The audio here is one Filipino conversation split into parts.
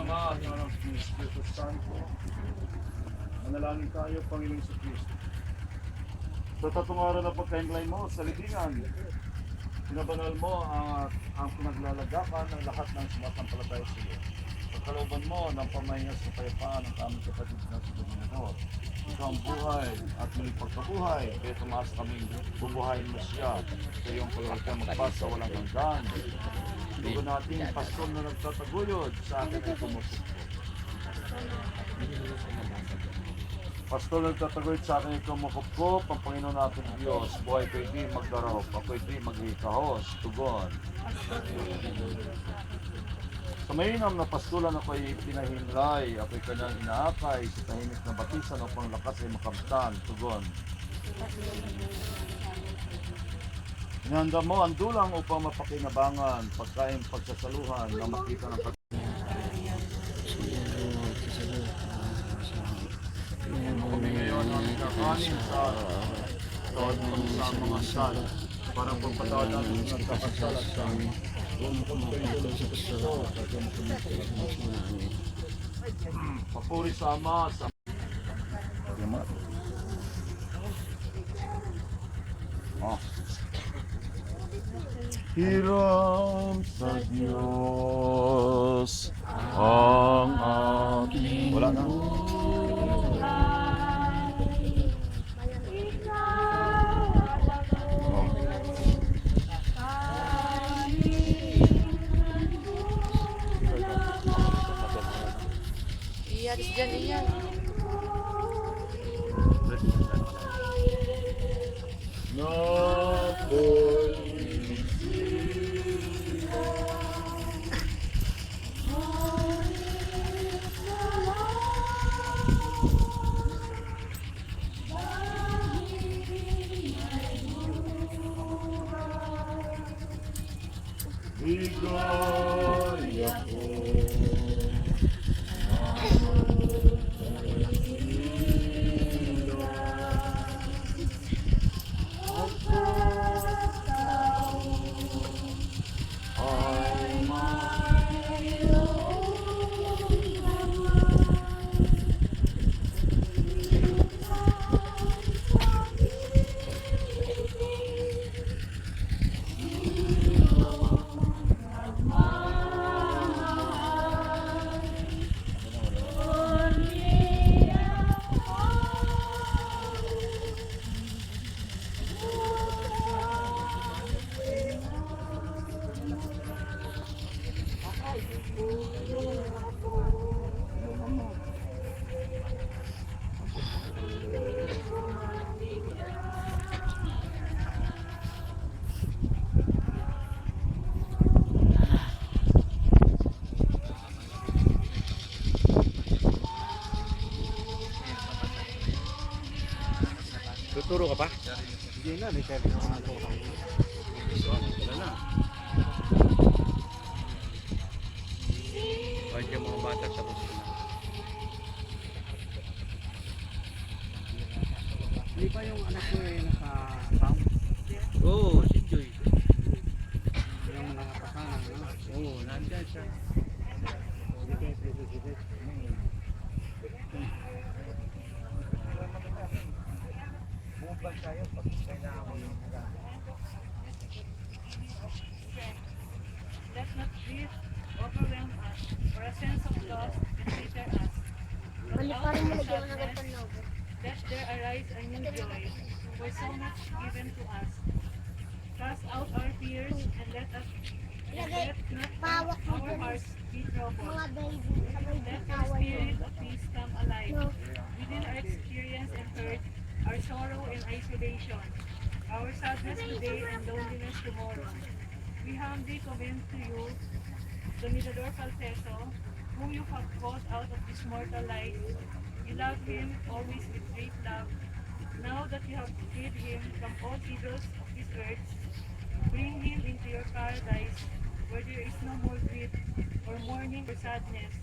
Ama at ng Anak ng Espiritu Santo. Manalangin tayo, Panginoong Kristo. Sa tatlong araw na pagkainlay mo sa libingan, binabanal mo ang pinaglalagapan ng lahat ng sumasampalataya sa iyo. Pagkalooban mo ng pamahingas sa kapayapaan ng aming kapatid na si Dominador. Ikaw ang buhay at muling pagkabuhay, kaya tumaas kaming bubuhayin mo siya sa iyong paglalagay magpasa walang hanggan. Dugo natin pastol na nagtataguyod sa akin ay tumusok. Pastol na nagtataguyod sa akin ay kumukupkup, ang Panginoon natin Diyos. Buhay ko'y di magdarop, ako'y di maghihikahos, tugon. Sa mainam na pastulan ako'y pinahimlay, ako'y kanyang inaakay, sa tahimik na batisan upang lakas ay makamtan, tugon. Inihanda mo ang dulang upang mapakinabangan, pagkain pagsasaluhan na makita ng kami ngayon ang kakanin sa tawad mo sa mga sal, para pagpatawad natin ng nagkakasala sa amin. Papuri sa Ama, sa Hiram sa Diyos ang aking wala na. Iyaris dyan, iyan. Ligaya ko. Tuturo ka pa? Hindi na, may kaya naman ako. Wala na. Kahit yung mga bata tapos na. Hindi ba yung anak ko eh naka-farm? Oo, si Joy. Yung nakapakanan, no? Oo, nandyan siya. Hindi kayo pwede. Bumabal tayo pag kailangan mo yung Let not grief overwhelm us, or a sense of loss embitter us. But out of our sadness, let there arise a new joy, for so much given to us. Cast out our fears, and let not our hearts be troubled. Let the spirit of peace come alive within our experience and hurt, our sorrow and isolation, our sadness today and loneliness tomorrow. We humbly commend to you, Dominador Falseso, whom you have called out of this mortal life. You love him always with great love. Now that you have freed him from all evils of this earth, bring him into your paradise, where there is no more grief or mourning or sadness,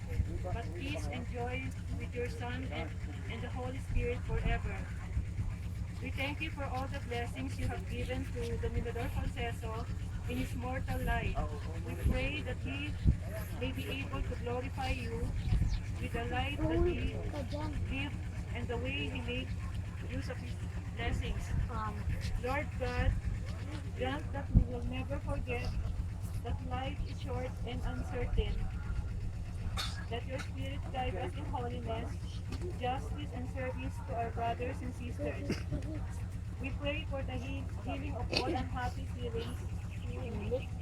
but peace and joy with your Son and the Holy Spirit forever. We thank you for all the blessings you have given to Dominador Falseso, in his mortal life. We pray that he may be able to glorify you with the life that he lived and the way he made use of his blessings. Lord God, grant that we will never forget that life is short and uncertain. Let your Spirit guide us in holiness, justice, and service to our brothers and sisters. We pray for the healing of all unhappy feelings,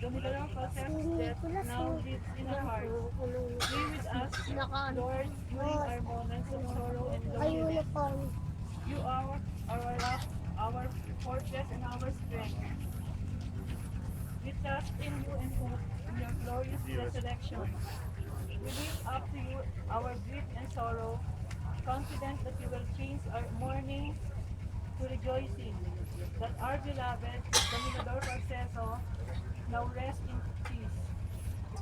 the mineral process that now lives in our hearts. Be with us, Lord, during our moments of sorrow and loneliness. You are our rock, our fortress, and our strength. We trust in you and hope in your glorious resurrection. We lift up to you our grief and sorrow, confident that you will change our mourning to rejoicing, that our beloved, Dominador Proceso, now rest in peace.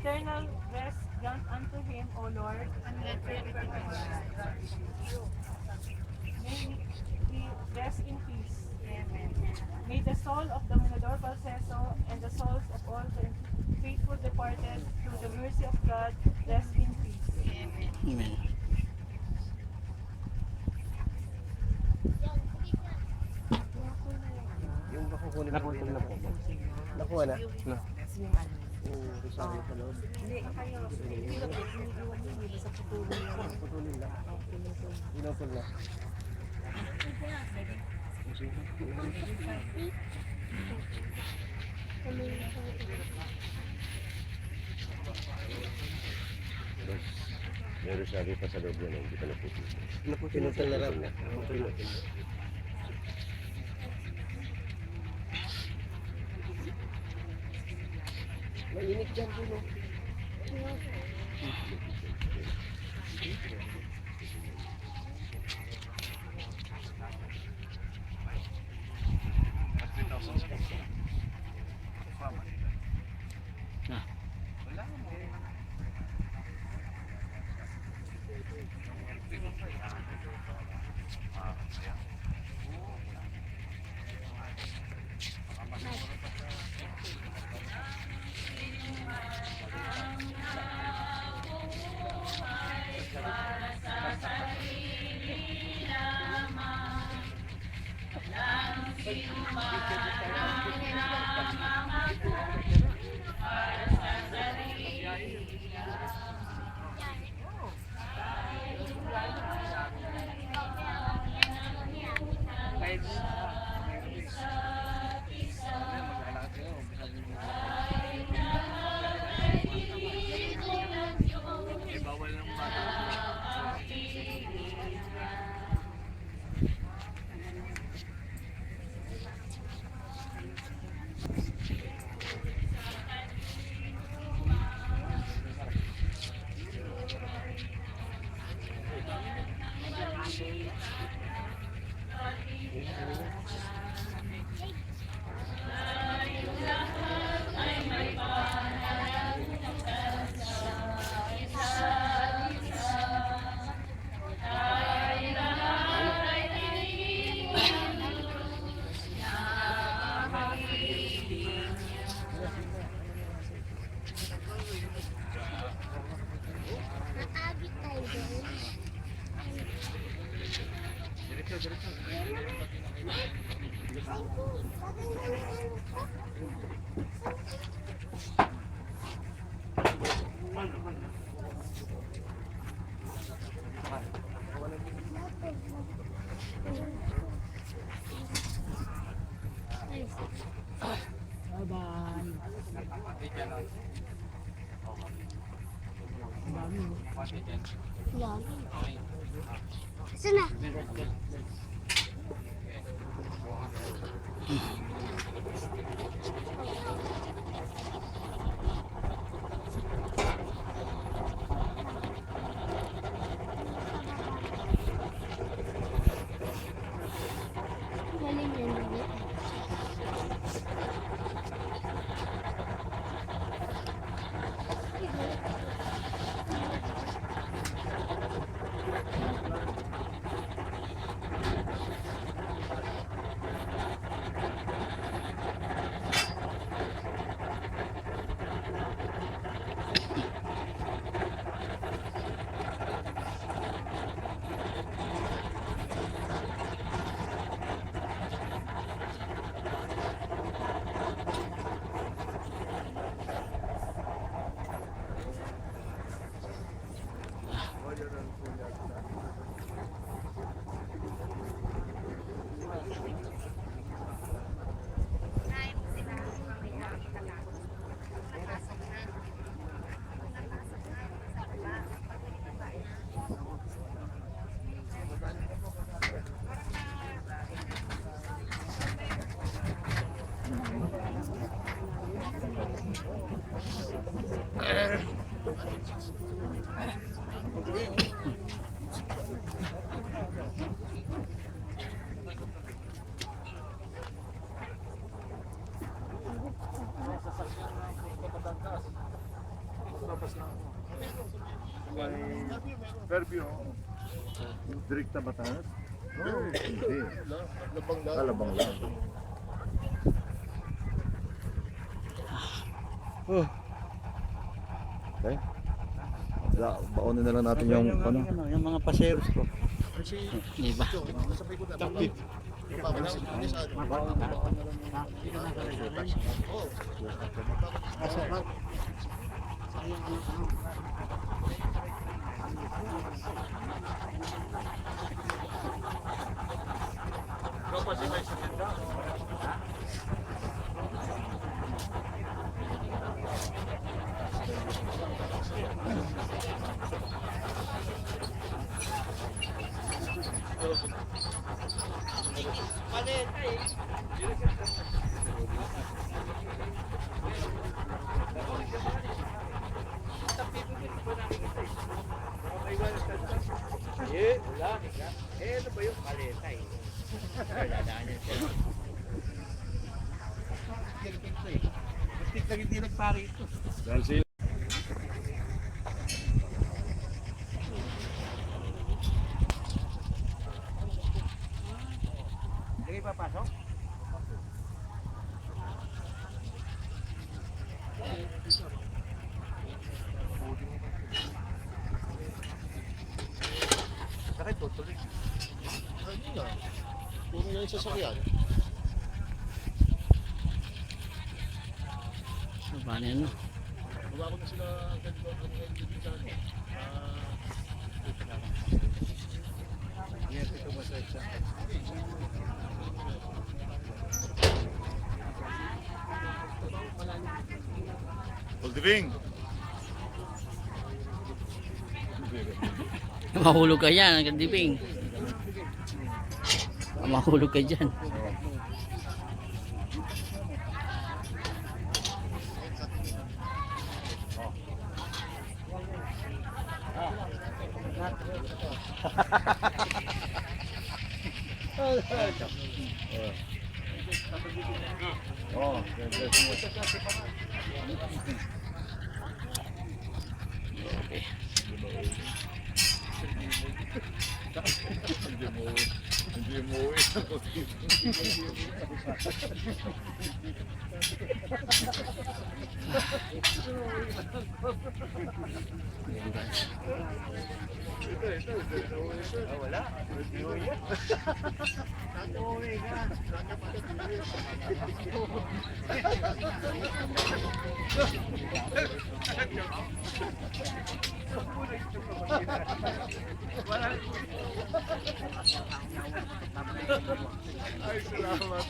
Eternal rest grant unto him, O Lord, and let everything may he rest in peace. Amen. May the soul of Dominador Proceso and the souls of all the faithful departed through the mercy of God rest in peace. Amen. Amen. Yung makukunin mo rin na po. Nakuha na? Na. Oo, Rosario sa loob. Putulin lang. Pinapul na. May Rosario pa sa loob yan, hindi pa naputin. Pinutol na lang. Pinutol. Mainit dyan dito. Sana. Galing yan ulit. May Fairview. Direkta Batangas? No, hindi. Kalabang lang. Okay. Baonin na lang natin yung ano. Yung mga paseros ko. Iba. Ano ba yung paleta eh? Dadaanan siya. Mastik lang hindi nagpari ito. Dahil sila. Hindi kayo papasok? Bakit tutuloy? Hindi nga. Puro na yung sasakyan. Paano yan? Bawa ko na sila ganito ang nagiging sa ano. Yes, ito masaya siya. Goldiving! Mahulog ka yan, Kadibing. Mahulog ka dyan. Oh, Okay. hindi mo uwi. Wala. Hindi mo yan. Natuwi ka. Ay, salamat.